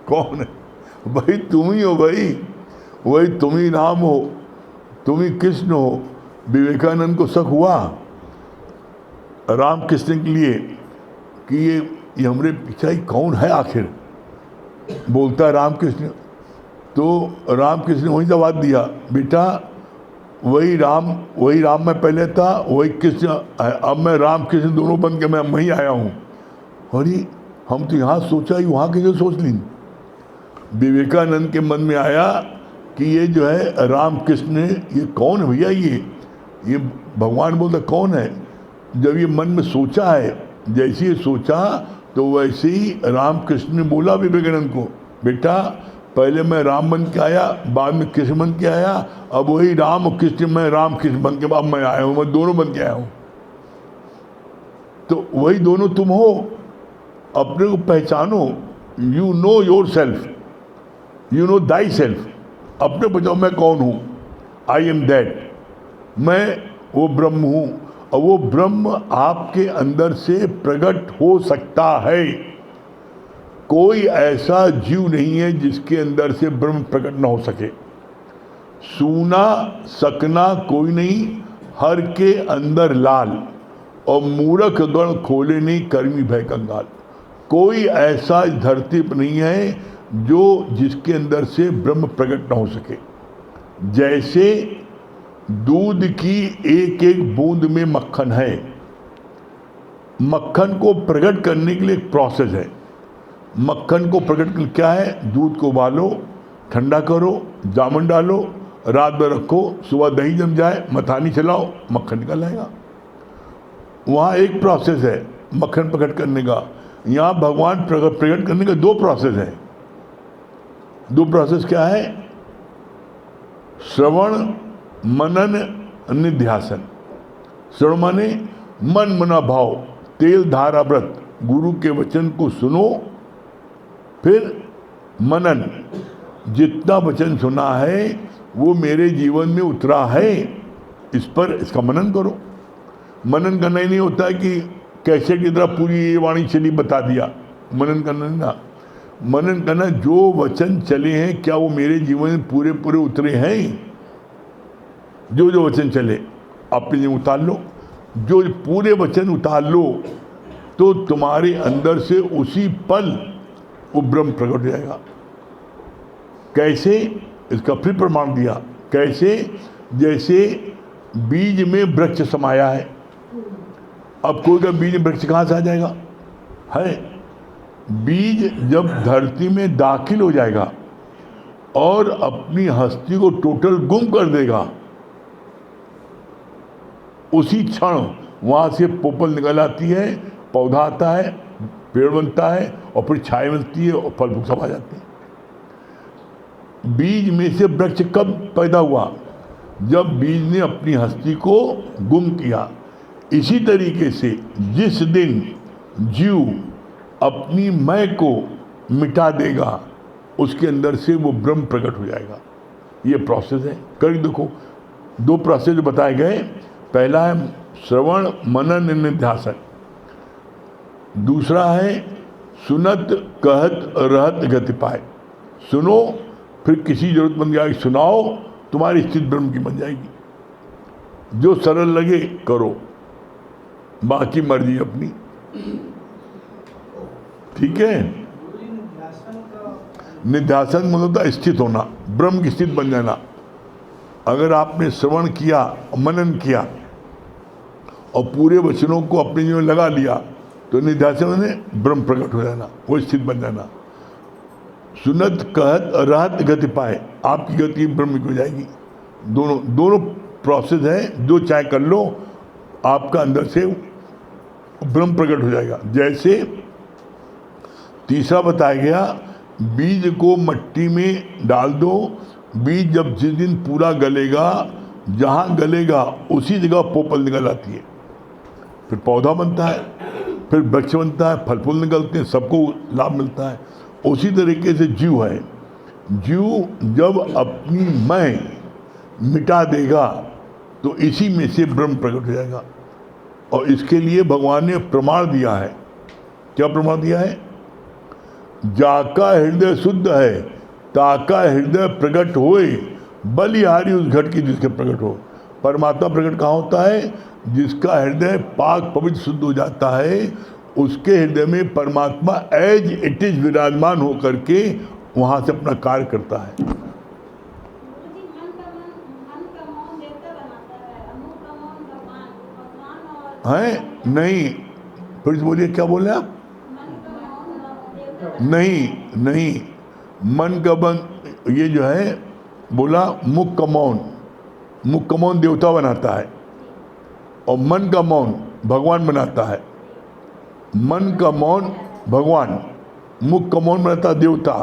कौन है? भाई तुम ही हो, भाई वही तुम ही राम हो, तुम ही कृष्ण हो। विवेकानंद को शक हुआ राम कृष्ण के लिए कि ये हमारे पीछे कौन है आखिर, बोलता है राम कृष्ण। तो राम कृष्ण ने वही जवाब दिया, बेटा वही राम मैं पहले था, वही कृष्ण, अब मैं राम कृष्ण दोनों बन के मैं वहीं आया हूँ। अरे हम तो यहाँ सोचा ही वहाँ कैसे सोच ली। विवेकानंद के मन में आया कि ये जो है राम कृष्ण, ये कौन है भैया, ये भगवान बोलता कौन है। जब ये मन में सोचा है, जैसे ही सोचा तो वैसे ही राम कृष्ण ने बोला विवेकानंद को, बेटा पहले मैं राम बन के आया, बाद में कृष्ण बन के आया, अब वही राम और कृष्ण, मैं राम कृष्ण बन के बाद मैं आया हूँ, मैं दोनों बन के आया हूँ। तो वही दोनों तुम हो, अपने को पहचानो, you know your self, you know thy self, अपने बताओ मैं कौन हूँ, आई एम दैट, मैं वो ब्रह्म हूँ। और वो ब्रह्म आपके अंदर से प्रकट हो सकता है। कोई ऐसा जीव नहीं है जिसके अंदर से ब्रह्म प्रकट ना हो सके। सूना सकना कोई नहीं, हर के अंदर लाल, और मूर्ख गण खोले नहीं कर्मी भय कंगाल। कोई ऐसा इस धरती पर नहीं है जो जिसके अंदर से ब्रह्म प्रकट ना हो सके। जैसे दूध की एक एक बूंद में मक्खन है, मक्खन को प्रकट करने के लिए एक प्रोसेस है। मक्खन को प्रकट कर क्या है, दूध को उबालो, ठंडा करो, जामुन डालो, रात भर रखो, सुबह दही जम जाए, मथानी चलाओ, मक्खन निकल आएगा। वहाँ एक प्रोसेस है मक्खन प्रकट करने का। यहाँ भगवान प्रकट करने का दो प्रोसेस है। दो प्रोसेस क्या है, श्रवण मनन निध्यासन। श्रवण माने मन मना भाव, तेल धारा व्रत, गुरु के वचन को सुनो। फिर मनन, जितना वचन सुना है वो मेरे जीवन में उतरा है, इस पर इसका मनन करो। मनन करना ही नहीं होता है कि कैसे की तरह पूरी ये वाणी चली बता दिया, मनन करना नहीं ना। मनन करना जो वचन चले हैं क्या वो मेरे जीवन में पूरे पूरे उतरे हैं। जो जो वचन चले अपने लिए उतार लो, जो पूरे वचन उतार लो तो तुम्हारे अंदर से उसी पल वो ब्रह्म प्रकट हो जाएगा। कैसे, इसका फिर प्रमाण दिया। कैसे, जैसे बीज में वृक्ष समाया है, अब कोई का बीज वृक्ष कहाँ से आ जाएगा? है बीज जब धरती में दाखिल हो जाएगा और अपनी हस्ती को टोटल गुम कर देगा, उसी क्षण वहाँ से पोपल निकल आती है, पौधा आता है, पेड़ बनता है और फिर छाया मिलती है और फल फूल सब आ जाते हैं। बीज में से वृक्ष कब पैदा हुआ? जब बीज ने अपनी हस्ती को गुम किया। इसी तरीके से जिस दिन जीव अपनी मैं को मिटा देगा, उसके अंदर से वो ब्रह्म प्रकट हो जाएगा। ये प्रोसेस है। कर देखो, 2 प्रोसेस जो बताए गए, पहला है श्रवण मनन निध्यासन, दूसरा है सुनत कहत रहत गति पाए। सुनो फिर किसी जरूरतमंद की सुनाओ, तुम्हारी स्थिति ब्रह्म की बन जाएगी। जो सरल लगे करो, बाकी मर्जी अपनी। ठीक है। निध्यासन मतलब था स्थित होना, ब्रह्म की स्थिति बन जाना। अगर आपने श्रवण किया, मनन किया और पूरे वचनों को अपने जीवन में लगा लिया, तो निध्यासन में ब्रह्म प्रकट हो जाना, वो स्थित बन जाना। सुनत कहत रहत गति पाए, आपकी गति ब्रह्म की हो जाएगी। दोनों प्रोसेस है, जो चाहे कर लो, आपका अंदर से ब्रह्म प्रकट हो जाएगा। जैसे तीसरा बताया गया, बीज को मट्टी में डाल दो, बीज जब जिस दिन पूरा गलेगा, जहाँ गलेगा उसी जगह पोपल निकल आती है, फिर पौधा बनता है, फिर वृक्ष बनता है, फल फूल निकलते हैं, सबको लाभ मिलता है। उसी तरीके से जीव है। जीव जब अपनी मैं मिटा देगा तो इसी में से ब्रह्म प्रकट हो जाएगा। और इसके लिए भगवान ने प्रमाण दिया है। क्या प्रमाण दिया है? जाका हृदय शुद्ध है, ताका हृदय प्रकट होए, बलिहारी उस घट की जिसके प्रकट हो। परमात्मा प्रकट कहाँ होता है? जिसका हृदय पाक पवित्र शुद्ध हो जाता है, उसके हृदय में परमात्मा एज इट इज विराजमान होकर के वहाँ से अपना कार्य करता है। हैं? नहीं, फिर से बोलिए, क्या बोले आप? नहीं, मन का बंद, ये जो है बोला मुख का मौन। मुख का मौन देवता बनाता है और मन का मौन भगवान बनाता है। मन का मौन भगवान, मुख का मौन बनाता है देवता।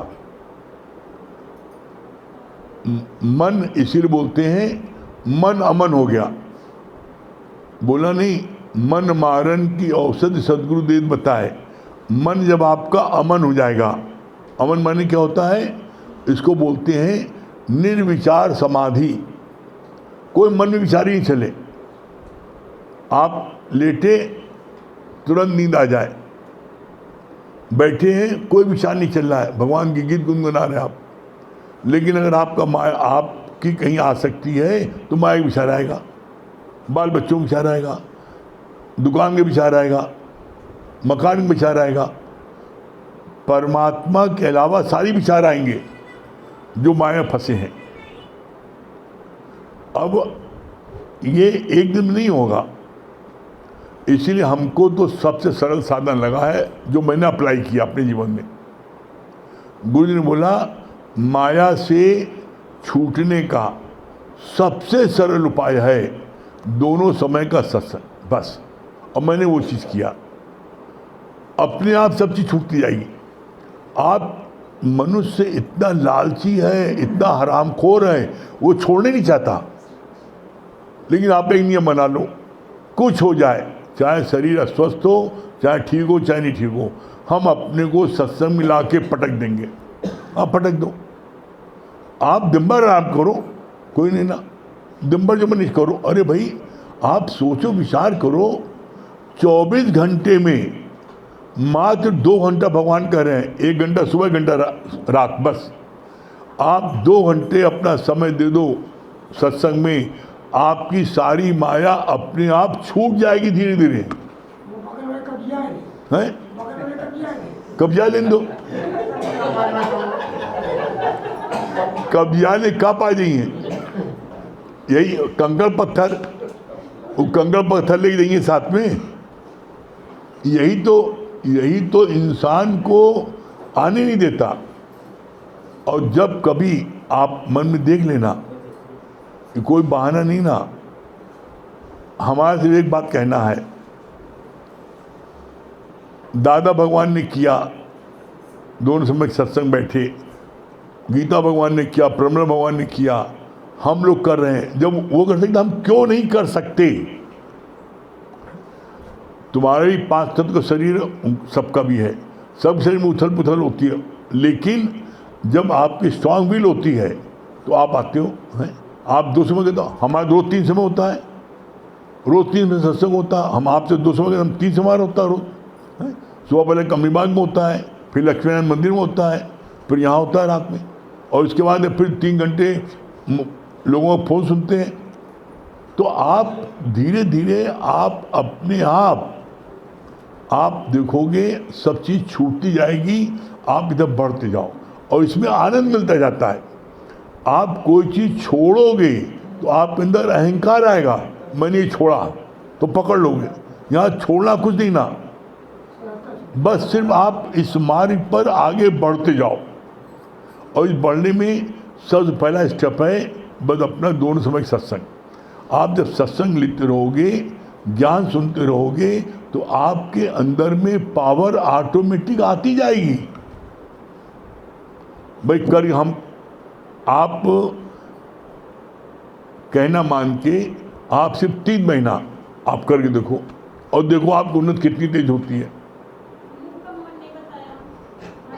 मन इसीलिए बोलते हैं मन अमन हो गया। बोला नहीं, मन मारन की औषधि सदगुरुदेव बताए। मन जब आपका अमन हो जाएगा, अमन माने क्या होता है? इसको बोलते हैं निर्विचार समाधि। कोई मन में विचार ही नहीं चले, आप लेटे तुरंत नींद आ जाए, बैठे हैं कोई विचार नहीं चल रहा है, भगवान की गीत गुनगुना रहे आप। लेकिन अगर आपका माया, आपकी कहीं आसक्ति है तो माया का विचार आएगा, बाल बच्चों का विचार आएगा, दुकान के विचार आएगा, मकान के विचार आएगा। परमात्मा के अलावा सारी विचार आएंगे जो माया फंसे हैं। अब ये एक दिन नहीं होगा, इसीलिए हमको तो सबसे सरल साधन लगा है जो मैंने अप्लाई किया अपने जीवन में। गुरु जी ने बोला माया से छूटने का सबसे सरल उपाय है दोनों समय का सत्संग, बस। और मैंने वो चीज़ किया, अपने आप सब चीज़ छूटती जाएगी। आप मनुष्य इतना लालची है, इतना हरामखोर है, वो छोड़ने नहीं चाहता। लेकिन आप एक नियम बना लो, कुछ हो जाए, चाहे शरीर अस्वस्थ हो, चाहे ठीक हो, चाहे नहीं ठीक हो, हम अपने को सत्संग मिला के पटक देंगे। आप पटक दो, आप दिन भर आराम करो, कोई नहीं ना, दिन भर जो नहीं करो। अरे भाई आप सोचो, विचार करो, 24 घंटे में मात्र 2 घंटा भगवान कह रहे हैं, 1 घंटा सुबह, 1 घंटा रात, बस। आप 2 घंटे अपना समय दे दो सत्संग में, आपकी सारी माया अपने आप छूट जाएगी धीरे धीरे। हैं? कब्जा लेने दो, कब्जा ले कब आ जाइए? यही कंकड़ पत्थर, वो कंकड़ पत्थर लेके जाइए साथ में, यही तो इंसान को आने नहीं देता। और जब कभी आप मन में देख लेना कि कोई बहाना नहीं ना, हमारे सिर्फ एक बात कहना है, दादा भगवान ने किया, दोनों समय सत्संग बैठे, गीता भगवान ने किया, ब्रह्म भगवान ने किया, हम लोग कर रहे हैं। जब वो कर सकते हम क्यों नहीं कर सकते? तुम्हारे भी 5 तत्व का शरीर सबका भी है, सब शरीर में उथल पुथल होती है, लेकिन जब आपकी स्ट्रांग विल होती है तो आप आते हो हैं। आप 2 समय कहते हो, हमारा रोज 3 समय होता है, रोज 3 समय सत्संग होता है। हम आपसे 2 समय कहते हम 3 समय होता है रोज। सुबह पहले कमली बाग में होता है, फिर लक्ष्मीनारायण मंदिर में होता है, फिर यहाँ होता है रात में, और इसके बाद फिर 3 घंटे लोगों का फ़ोन सुनते हैं। तो आप धीरे धीरे आप अपने आप देखोगे सब चीज़ छूटती जाएगी, आप इधर बढ़ते जाओ और इसमें आनंद मिलता जाता है। आप कोई चीज़ छोड़ोगे तो आपके अंदर अहंकार आएगा, मैंने ये छोड़ा, तो पकड़ लोगे। यहाँ छोड़ना कुछ नहीं ना, बस सिर्फ आप इस मार्ग पर आगे बढ़ते जाओ। और इस बढ़ने में सबसे पहला स्टेप है बस अपना दोनों समय सत्संग। आप जब सत्संग लेते रहोगे, ज्ञान सुनते रहोगे, तो आपके अंदर में पावर ऑटोमेटिक आती जाएगी। भाई कर हम आप कहना मान के आप सिर्फ 3 महीना आप करके देखो, और देखो आपकी उन्नति कितनी तेज होती है।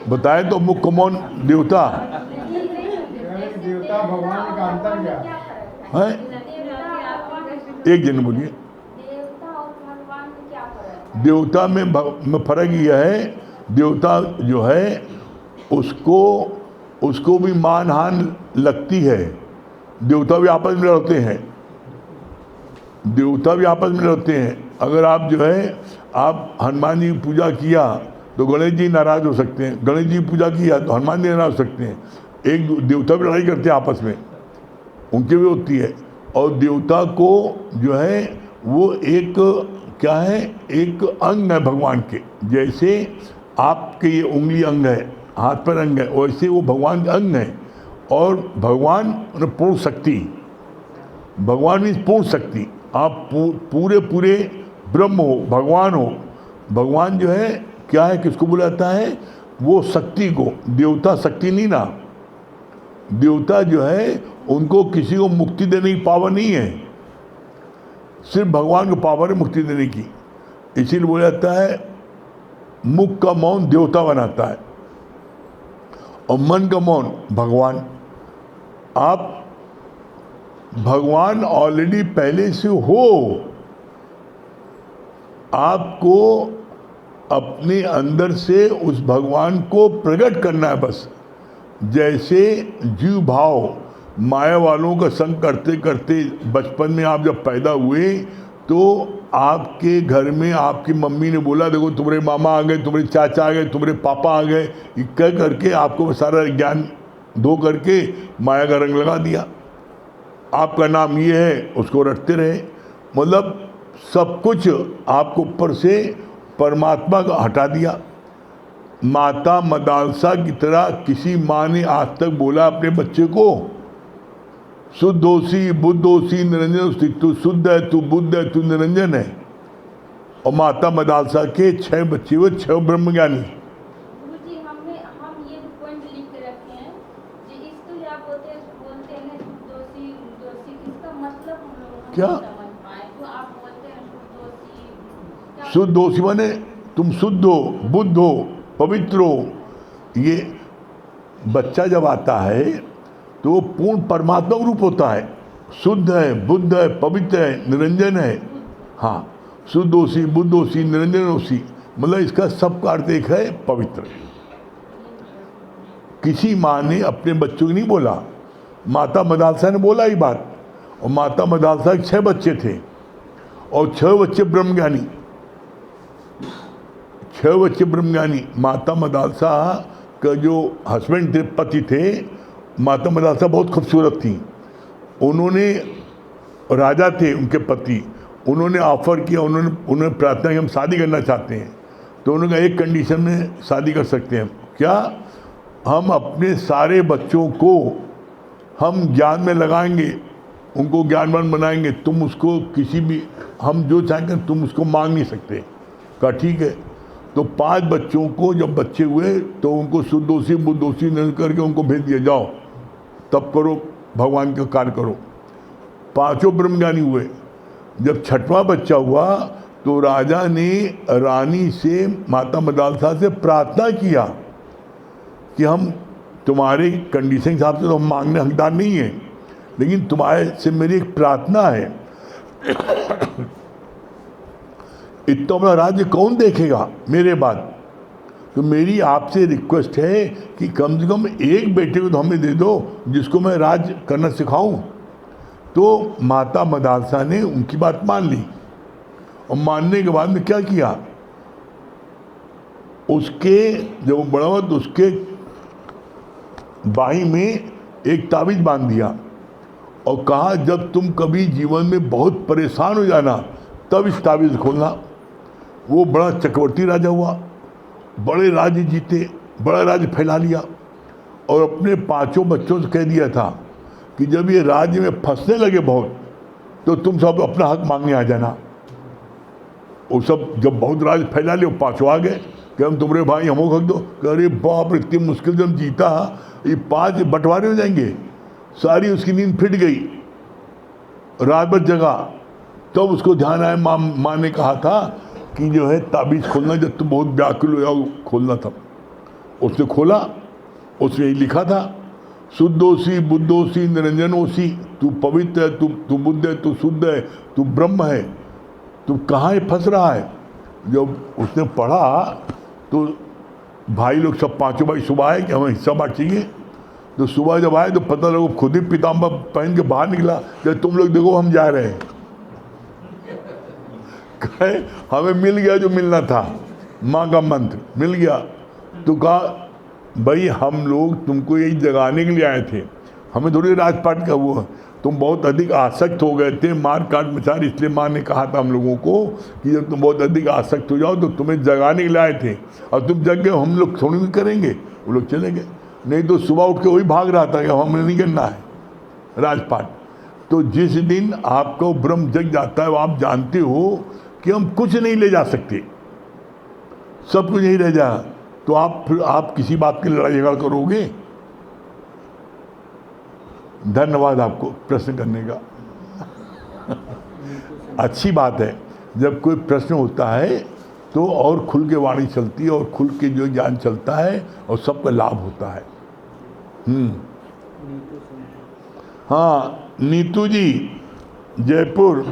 बताए तो मुख कमौन देवता देवता भगवान का अंतर क्या है? एक जन बोलिए। देवता और भगवान में क्या फर्क है? देवता में फर्क यह है, देवता जो है उसको भी मान हान लगती है। देवता भी आपस में लड़ते हैं, देवता भी आपस में लड़ते हैं। अगर आप जो है आप हनुमान जी की पूजा किया तो गणेश जी नाराज हो सकते हैं, गणेश जी की पूजा किया तो हनुमान जी नाराज हो सकते हैं। एक देवता भी लड़ाई करते हैं आपस में, उनकी भी होती है। और देवता को जो है वो एक क्या है, एक अंग है भगवान के। जैसे आपके ये उंगली अंग है, हाथ पर अंग है, वैसे वो भगवान का अंग है। और भगवान पूर्ण शक्ति, भगवान मीन्स पूर्ण शक्ति। आप पूरे ब्रह्म हो, भगवान हो। भगवान जो है क्या है, किसको बुलाता है? वो शक्ति को। देवता शक्ति नहीं ना, देवता जो है उनको किसी को मुक्ति देने की पावर नहीं है, सिर्फ भगवान को पावर है मुक्ति देने की। इसीलिए बोला जाता है मुख का मौन देवता बनाता है और मन का मौन भगवान। आप भगवान ऑलरेडी पहले से हो, आपको अपने अंदर से उस भगवान को प्रकट करना है बस। जैसे जीव भाव माया वालों का संग करते करते बचपन में आप जब पैदा हुए तो आपके घर में आपकी मम्मी ने बोला देखो तुम्हारे मामा आ गए, तुम्हारे चाचा आ गए, तुम्हारे पापा आ गए, कह करके आपको सारा ज्ञान दो करके माया का रंग लगा दिया। आपका नाम ये है, उसको रटते रहे। मतलब सब कुछ आपको ऊपर से परमात्मा का हटा दिया। माता मदालसा की तरह किसी माँ ने आज तक बोला अपने बच्चे को शुद्धोसी बुद्धोसी निरंजन, तू शुद्ध है, तू बुद्ध है, तू निरंजन है। और माता मदालसा के 6 बच्चे हुए, 6 ब्रह्मज्ञानी। गुरुजी हम ये पॉइंट लिख के रखे हैं जी, इसको क्या बोलते हैं दोषी, इसका मतलब हम लोग क्या समझ पाए तो आप बोलते हैं शुद्ध दोषी माने तुम शुद्ध हो, बुद्ध हो, पवित्र हो। ये बच्चा जब आता है तो वो पूर्ण परमात्मा रूप होता है, शुद्ध है, बुद्ध है, पवित्र है, निरंजन है। हाँ, शुद्धोषी, बुद्धोषी, निरंजनोषी, मतलब इसका सबका अर्थ एक है पवित्र। किसी माँ ने अपने बच्चों को नहीं बोला, माता मदालसा ने बोला ही बात। और माता मदालसा के 6 बच्चे थे और 6 बच्चे ब्रह्मज्ञानी, 6 बच्चे ब्रह्मज्ञानी। माता मदालसा का जो हस्बैंड थे, पति थे, माता मदालसा बहुत खूबसूरत थी। उन्होंने, राजा थे उनके पति, उन्होंने ऑफर किया, उन्होंने प्रार्थना की हम शादी करना चाहते हैं। तो उन्होंने कहा एक कंडीशन में शादी कर सकते हैं। क्या? हम अपने सारे बच्चों को हम ज्ञान में लगाएंगे, उनको ज्ञानवान बनाएंगे, तुम उसको किसी भी, हम जो चाहेंगे तुम उसको मांग नहीं सकते। कहा ठीक है। तो 5 बच्चों को जब बच्चे हुए तो उनको शुद्धोषी बुद्धोषी निर्णय करके उनको भेज दिया, जाओ तब करो, भगवान का कार्य करो। 5 ब्रह्मज्ञानी हुए। जब 6वां बच्चा हुआ तो राजा ने रानी से, माता मदालसा से प्रार्थना किया कि हम तुम्हारे कंडीशन के हिसाब से तो हम मांगने हकदार नहीं है, लेकिन तुम्हारे से मेरी एक प्रार्थना है, इतना बड़ा राज्य कौन देखेगा मेरे बाद, तो मेरी आपसे रिक्वेस्ट है कि कम से कम एक बेटे को तो हमें दे दो जिसको मैं राज करना सिखाऊं। तो माता मदालसा ने उनकी बात मान ली, और मानने के बाद में क्या किया, उसके जब वो बड़ा हुआ तो उसके बाही में एक ताबीज बांध दिया और कहा जब तुम कभी जीवन में बहुत परेशान हो जाना तब इस ताबीज खोलना। वो बड़ा चक्रवर्ती राजा हुआ, बड़े राज्य जीते, बड़ा राज्य फैला लिया, और अपने 5 बच्चों से कह दिया था कि जब ये राज्य में फंसने लगे बहुत तो तुम सब अपना हक मांगने आ जाना। वो सब जब बहुत राज्य फैला लिया, 5 आ गए कि हम तुम्हारे भाई हमको हक दो। अरे बाप रे, इतनी मुश्किल जब जीता, ये 5 बंटवारे हो जाएंगे। सारी उसकी नींद फिट गई, रात भर जगा। तब उसको ध्यान आया, माँ ने कहा था कि जो है ताबीज खोलना, जब तुम बहुत व्याकुल हो जाओ खोलना था। उसने खोला, उसने यही लिखा था, शुद्धोसी बुद्धोसी निरंजनोसी, तू पवित्र है, तू बुद्ध है, तू शुद्ध है, तू ब्रह्म है, तू कहाँ फंस रहा है। जब उसने पढ़ा तो भाई लोग सब 5 भाई सुबह आए कि हमें हिस्सा बांटिए। तो सुबह जब आए तो पता लगा खुद ही पीताम्बर पहन के बाहर निकला, जब तुम लोग देखो हम जा रहे हैं। कहे हमें मिल गया जो मिलना था, माँ का मंत्र मिल गया। तो कहा भाई हम लोग तुमको यही जगाने के लिए आए थे, हमें थोड़ी राजपाट का वो, तुम बहुत अधिक आसक्त हो गए थे, मार काट मचार, इसलिए माँ ने कहा था हम लोगों को कि जब तुम बहुत अधिक आसक्त हो जाओ तो तुम्हें जगाने के लिए आए थे, और तुम जग गए, हम लोग थोड़ी भी करेंगे। वो लोग चले गए। नहीं तो सुबह उठ के वही भाग रहा था कि हमें नहीं करना है राजपाट। तो जिस दिन आपको ब्रह्म जग जाता है, वो आप जानते हो कि हम कुछ नहीं ले जा सकते, सब कुछ यही रह जा, तो आप किसी बात की लड़ाई झगड़ा करोगे। धन्यवाद आपको प्रश्न करने का। अच्छी बात है, जब कोई प्रश्न होता है तो और खुल के वाणी चलती है, और खुल के जो ज्ञान चलता है और सबका लाभ होता है। हाँ, नीतू जी जयपुर।